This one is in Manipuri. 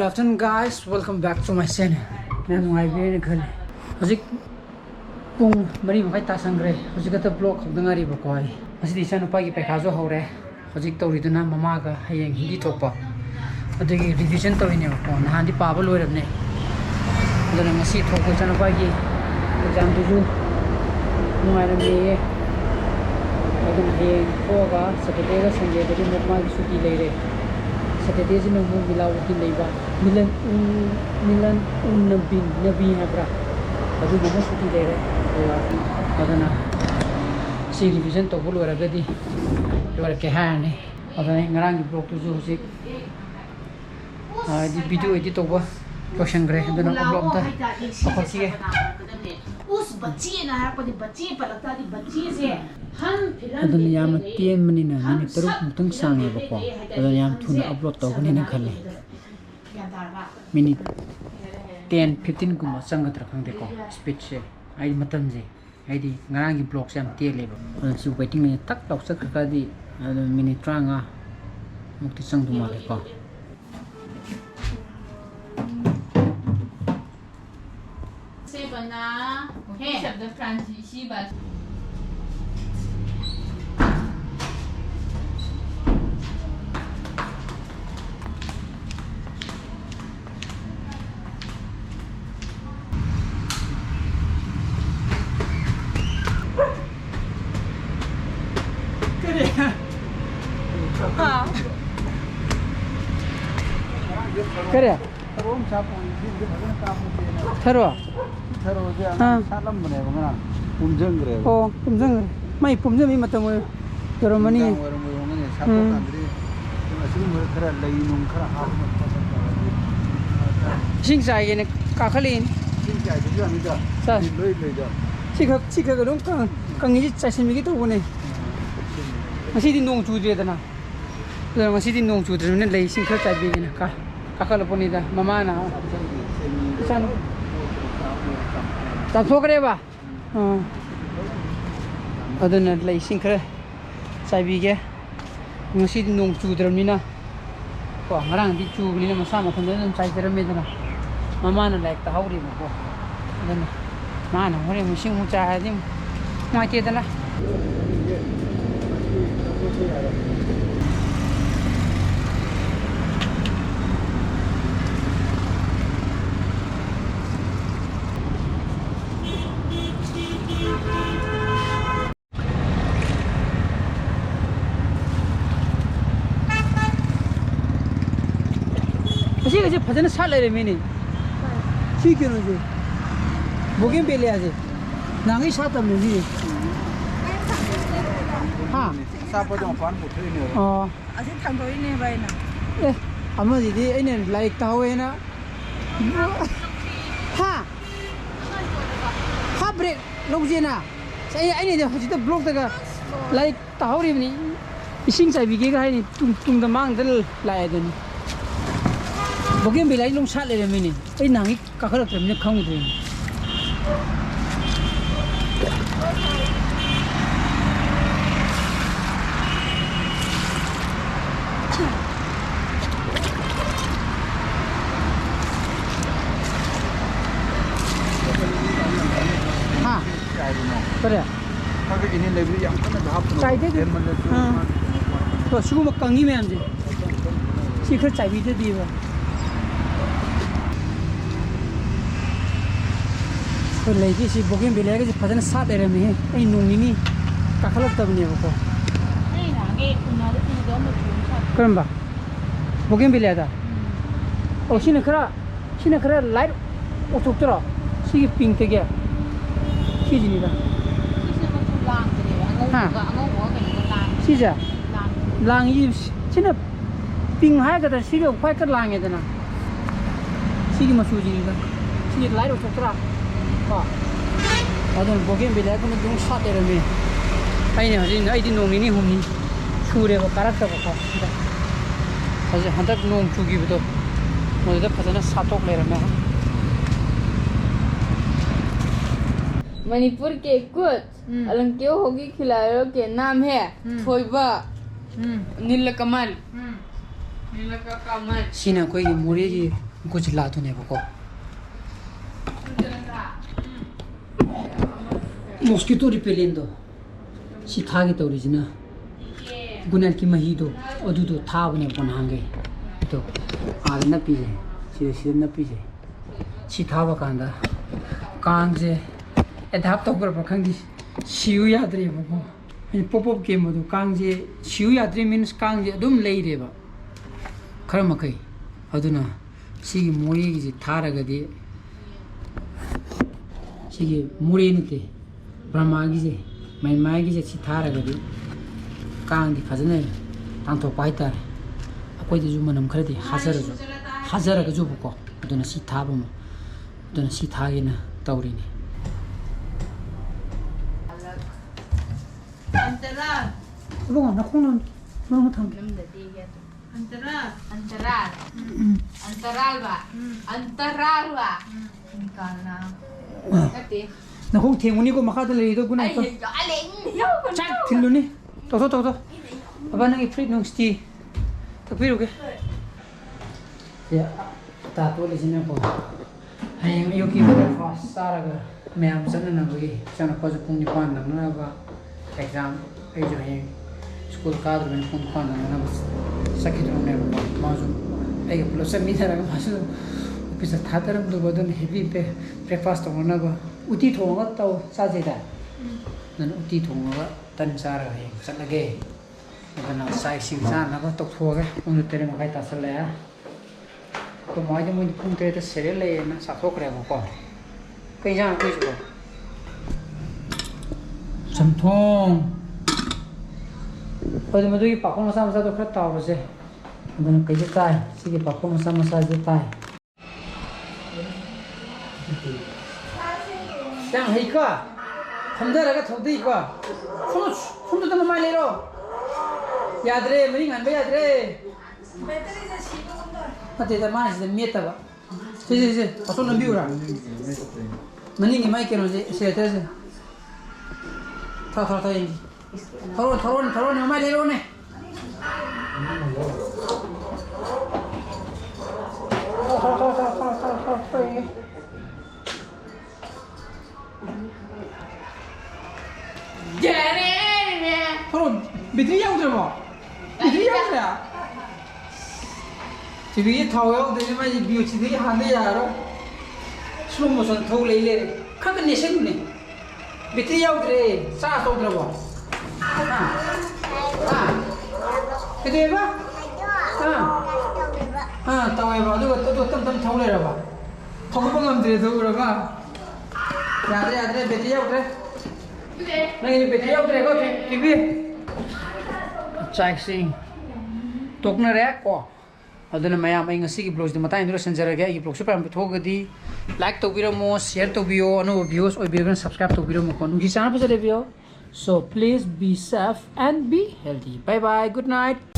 Good afternoon, guys. Welcome back to my channel. I'm Ivan Khal. Hojik pung mari makai ta sangre. Hojik kata vlog dengari ba koi. Asi di sana pagi pe khajo hore. Hojik tauri tu na mama ga hayeng hindi thokpa. Adegi revision tauri ne ko nahan di pabal loirab ne. Adana ngasi thokpa sana pagi exam tu ju nungai ram ne. Adana hayeng ko ga Saturday ga Sunday ga mama gi suti lei re. Saturday se nung milaw din leiba milan nabi habra adu gana suti dere adana si revision to bulu ra gadi lor ke hane adana ngarang gi blog tu ju sik di video edit to ba question gre adana upload ta ko si उस बच्ची ना है पर बच्ची पर लगता है बच्ची से हम फिल्म अदन याम तीन महीने मिनट तरुक मुतंग सांगे बको अदन याम थुना अपलोड तो बने न खले मिनट 10-15 गुमा संगत रखंग देखो स्पीड से आई मतम जे आईदी ngarang gi blog sam tie lebo अदन सु वेटिंग ने तक तक सक का दी अदन मिनट 30 मुक्ति संग दुमा लेको शब्द फ्रांसीसी बात करे thorough Shaatlamme ne bangana pumjang gre oh pumjang mai pumjang mi matam tero mani sing sai ne ka khalin sa sikha ga dong kang ni chai sin mi gi to bone masi din nong chu de da na tero masi din nong chu de ne lei sing kha chai bi ne ka khala poni da mama na san ta thokre ba adana lei sing khre sai bi ge ngasi nong chu dramina ko ngarang di chu ni ma sa ma thon den chai dram me dana mama na like ta hauri ma ko adana ma na hore mu sing mu cha ha dim ma ke dana 이제 Fajana 살래 메니 시키는지 목엔 벨려야지 나기 샤ატlamme 니 하 사버정 반 못해네 아직 당도이네 바이나 에 아마디디 에네 라이크 타오에나 하 브레이크 로지나 saya ini dia hujita blog daga like tauri ni ising sai bige ga ni tung da mang dal lai da ni bogem bilai long sat le me ni ai nangi ka khara trem ne khang de ha kare kaga ini level yang kana bahap no chai de to shu ma kangi me am je si khar chai bi de di ba तो लेके सी बोगिम बिलेगा जी फजन साथ एरे में है ए नोंगी नी काखलक तब ने बको नहीं नागे कुनारे तीन दो में छूट करंबा बोगिम बिलेदा ओ सिने खरा लाइट ओ थोक्तरा सी पिंक ते गया सी जिनीदा किसी को तो लांग दे अंगो वो के लांग सी जा लांग ई सिने पिंक हाय का सी रो फाय कर लांग है ना सी की मसू जिनीदा सी लाइट ओ थोक्तरा अदन बोगेम बिला को दुं सात रे में आइने हजिन आइदि नोंनि नि हमनि सुरे बो काराक त बको हजि हतक नों चुगि बतो मोदा फजना सातोक ले रे में मणिपुर के कुछ अलंकियों होगी खिलाड़ियों के नाम है थोइबा नीलकमल सिना कोई मोरे जी ko chi la tu ne ba ko mosquito repellent do si tha gi to original gunal ki mahi do adu do tha bne bon hange to al na pi si na pi si tha ba kan da kang je adapt to gar ba khang di siu ya dre ba ko pop up game do kang je siu ya dre means kang je dum lei re ba khar ma kai aduna si moi gi tha ra ga di si muri ni te brahma gi je mai gi je si tha ra ga di kang di fajana tang to pai ta akoi de ju manam khare di hazar ga ju ko aduna si tha ba ma aduna si tha gi na tawri ni Antara. lo na khon no thang Namda di gitu. Antaral. Antaral ba? Antaral ba? Kana. Kati. na khong thenguni ko makha da le do gunai Ay, to galing. Yo, chak thilu ni to aba nang ifrit nong sti to piru ke ya ta to le jina ko hayang yo ki breakfast sara ga ma'am चलना बगी चना पज पुंग निपान नंगना बा एग्जाम ए जो है स्कूल कादर में पुंग निपान नंगना बस सखी तो ने माजू ए प्लस मी थरा का मासु पिसा थातरम दो बदन हेवी पे ब्रेकफास्ट होना बा उती थोंगा तो साजेदा नन उती थोंगा तन सारा है चलगे नन साइ सिंग सा ना बा तो थोगे उन तेरे मखाई तासले तो माजे मुन पुंग तेरे सेरे ले ना साथोक रे को कहीं जाना कोई चुका चमथोंग और मैं तो ये पाकों मसा मसा तो खत्ता हो बसे मतलब कहीं जाता है सीधे पाकों मसा मसा जाता है क्या है क्या हम दे रहा था उधर क्या सुनो तो मैं ले रो याद रे मेरी गान पे याद रे अते तो मार से मियता बा जी पासों नंबी हो रहा मनी माइक के रोजे से ऐसे था ये थरो ने मैं ले रो ने थरो बिजली आउट रे बा बिजली आउट रे 지금 이 타워요 되지만 이 비오치들이 하네 야로 슬로 모션 타고 레일에 카드 내셔네 비트리 아웃래 사 쏘더라고 그래 봐 타워에 봐 또 땀 타고 내려 봐 타고 방금 들에서 그러가 야들 비트리 아웃래 그래 나 이 비트리 아웃래 거 TV 짝싱 똑나래 거 अदन मैम ऐसी ब्लॉग मतलब सेंजरगे आई ब्लॉग पाम थोड़ी लाइक तौरमो शेयर तौबियो अनौब व्यूज और सब्सक्राइब तौरमो नुंगी चाना फजलेबियो so please be safe and be healthy bye bye good night